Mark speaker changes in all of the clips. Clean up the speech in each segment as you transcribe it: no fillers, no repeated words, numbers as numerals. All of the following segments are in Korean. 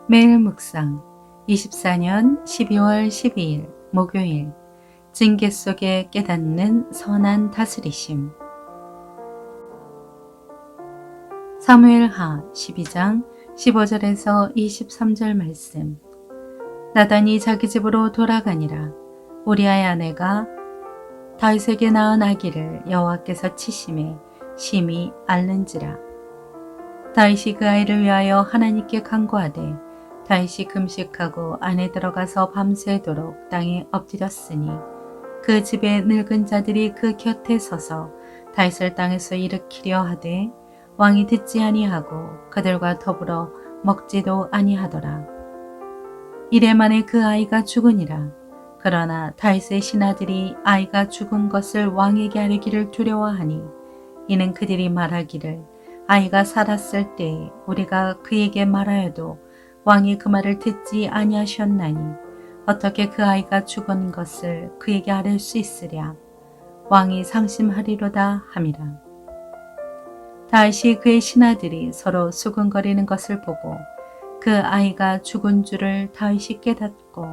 Speaker 1: 매일 묵상 24년 12월 12일 목요일 징계 속에 깨닫는 선한 다스리심. 사무엘하 12장 15절에서 23절 말씀. 나단이 자기 집으로 돌아가니라. 우리아의 아내가 다윗에게 낳은 아기를 여호와께서 치심에 심히 앓는지라. 다윗이 그 아이를 위하여 하나님께 간구하되 다윗이 금식하고 안에 들어가서 밤새도록 땅에 엎드렸으니 그 집의 늙은 자들이 그 곁에 서서 다윗을 땅에서 일으키려 하되 왕이 듣지 아니하고 그들과 더불어 먹지도 아니하더라. 이래 만에 그 아이가 죽으니라. 그러나 다윗의 신하들이 아이가 죽은 것을 왕에게 아뢰기를 두려워하니 이는 그들이 말하기를 아이가 살았을 때에 우리가 그에게 말하여도 왕이 그 말을 듣지 아니하셨나니 어떻게 그 아이가 죽은 것을 그에게 아뢰 수 있으랴. 왕이 상심하리로다 함이라. 다윗이 그의 신하들이 서로 수근거리는 것을 보고 그 아이가 죽은 줄을 다윗이 깨닫고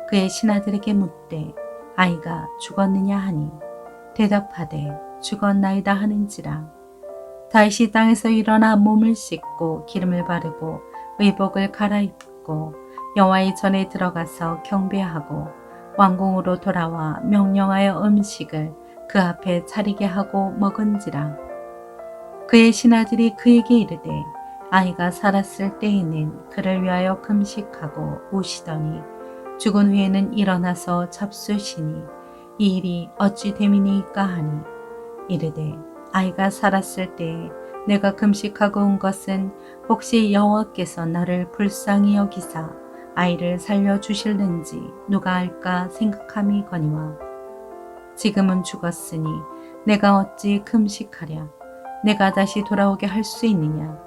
Speaker 1: 그의 신하들에게 묻되 아이가 죽었느냐 하니 대답하되 죽었나이다 하는지라. 다윗이 땅에서 일어나 몸을 씻고 기름을 바르고 의복을 갈아입고 여호와의 전에 들어가서 경배하고 왕궁으로 돌아와 명령하여 음식을 그 앞에 차리게 하고 먹은지라. 그의 신하들이 그에게 이르되 아이가 살았을 때에는 그를 위하여 금식하고 우시더니 죽은 후에는 일어나서 잡수시니 이 일이 어찌 됨이니까 하니 이르되 아이가 살았을 때에 내가 금식하고 온 것은 혹시 여호와께서 나를 불쌍히 여기사 아이를 살려주실는지 누가 알까 생각함이거니와 지금은 죽었으니 내가 어찌 금식하랴. 내가 다시 돌아오게 할 수 있느냐.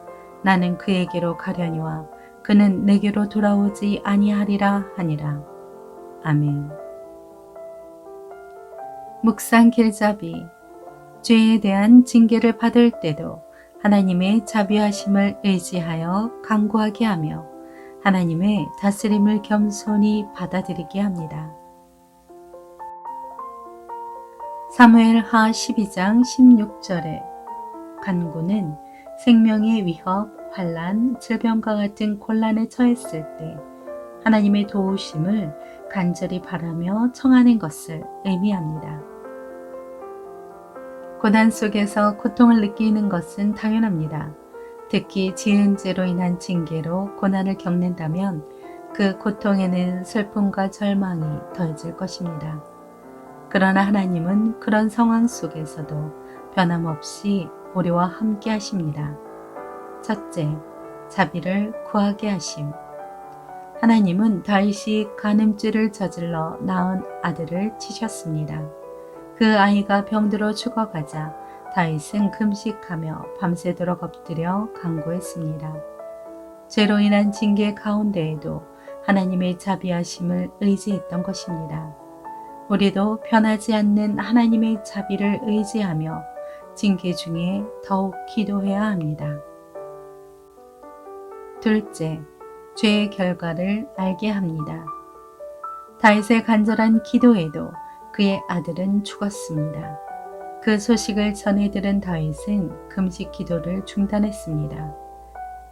Speaker 1: 나는 그에게로 가려니와 그는 내게로 돌아오지 아니하리라 하니라. 아멘. 묵상 길잡이. 죄에 대한 징계를 받을 때도 하나님의 자비하심을 의지하여 간구하게 하며 하나님의 다스림을 겸손히 받아들이게 합니다. 사무엘하 12장 16절에 간구는 생명의 위협, 환난, 질병과 같은 곤란에 처했을 때 하나님의 도우심을 간절히 바라며 청하는 것을 의미합니다. 고난 속에서 고통을 느끼는 것은 당연합니다. 특히 지은 죄로 인한 징계로 고난을 겪는다면 그 고통에는 슬픔과 절망이 더해질 것입니다. 그러나 하나님은 그런 상황 속에서도 변함없이 우리와 함께 하십니다. 첫째, 자비를 구하게 하심. 하나님은 다윗이 간음죄를 저질러 낳은 아들을 치셨습니다. 그 아이가 병들어 죽어가자 다윗은 금식하며 밤새도록 엎드려 간구했습니다. 죄로 인한 징계 가운데에도 하나님의 자비하심을 의지했던 것입니다. 우리도 변하지 않는 하나님의 자비를 의지하며 징계 중에 더욱 기도해야 합니다. 둘째, 죄의 결과를 알게 합니다. 다윗의 간절한 기도에도 그의 아들은 죽었습니다. 그 소식을 전해 들은 다윗은 금식 기도를 중단했습니다.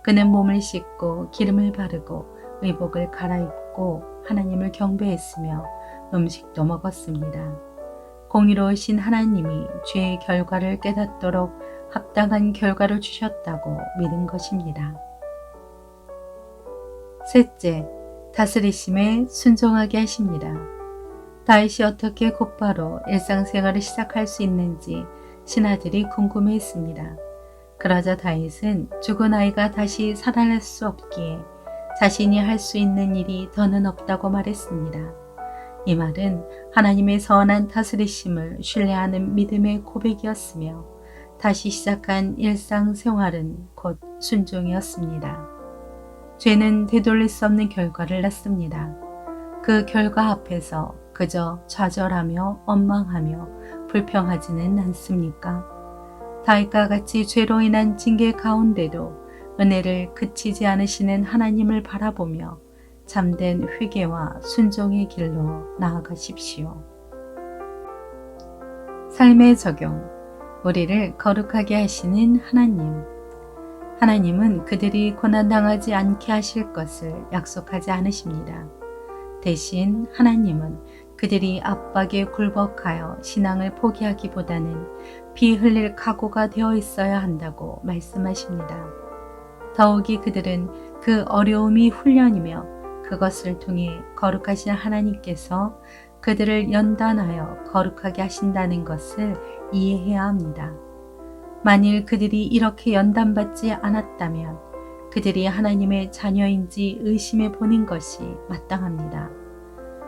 Speaker 1: 그는 몸을 씻고 기름을 바르고 의복을 갈아입고 하나님을 경배했으며 음식도 먹었습니다. 공의로우신 하나님이 죄의 결과를 깨닫도록 합당한 결과를 주셨다고 믿은 것입니다. 셋째, 다스리심에 순종하게 하십니다. 다윗이 어떻게 곧바로 일상생활을 시작할 수 있는지 신하들이 궁금해했습니다. 그러자 다윗은 죽은 아이가 다시 살아날 수 없기에 자신이 할 수 있는 일이 더는 없다고 말했습니다. 이 말은 하나님의 선한 다스리심을 신뢰하는 믿음의 고백이었으며 다시 시작한 일상생활은 곧 순종이었습니다. 죄는 되돌릴 수 없는 결과를 낳습니다. 그 결과 앞에서 그저 좌절하며 원망하며 불평하지는 않습니까? 다윗과 같이 죄로 인한 징계 가운데도 은혜를 그치지 않으시는 하나님을 바라보며 참된 회개와 순종의 길로 나아가십시오. 삶의 적용. 우리를 거룩하게 하시는 하나님. 하나님은 그들이 고난당하지 않게 하실 것을 약속하지 않으십니다. 대신 하나님은 그들이 압박에 굴복하여 신앙을 포기하기보다는 피 흘릴 각오가 되어 있어야 한다고 말씀하십니다. 더욱이 그들은 그 어려움이 훈련이며 그것을 통해 거룩하신 하나님께서 그들을 연단하여 거룩하게 하신다는 것을 이해해야 합니다. 만일 그들이 이렇게 연단받지 않았다면 그들이 하나님의 자녀인지 의심해 보는 것이 마땅합니다.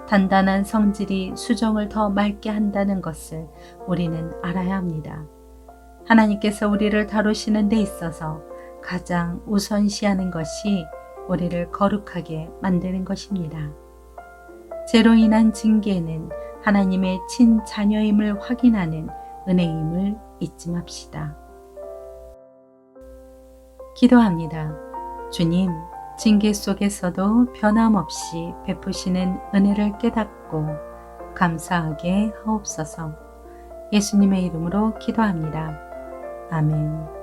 Speaker 1: 단단한 성질이 수정을 더 맑게 한다는 것을 우리는 알아야 합니다. 하나님께서 우리를 다루시는 데 있어서 가장 우선시하는 것이 우리를 거룩하게 만드는 것입니다. 죄로 인한 징계는 하나님의 친자녀임을 확인하는 은혜임을 잊지 맙시다. 기도합니다. 주님, 징계 속에서도 변함없이 베푸시는 은혜를 깨닫고 감사하게 하옵소서. 예수님의 이름으로 기도합니다. 아멘.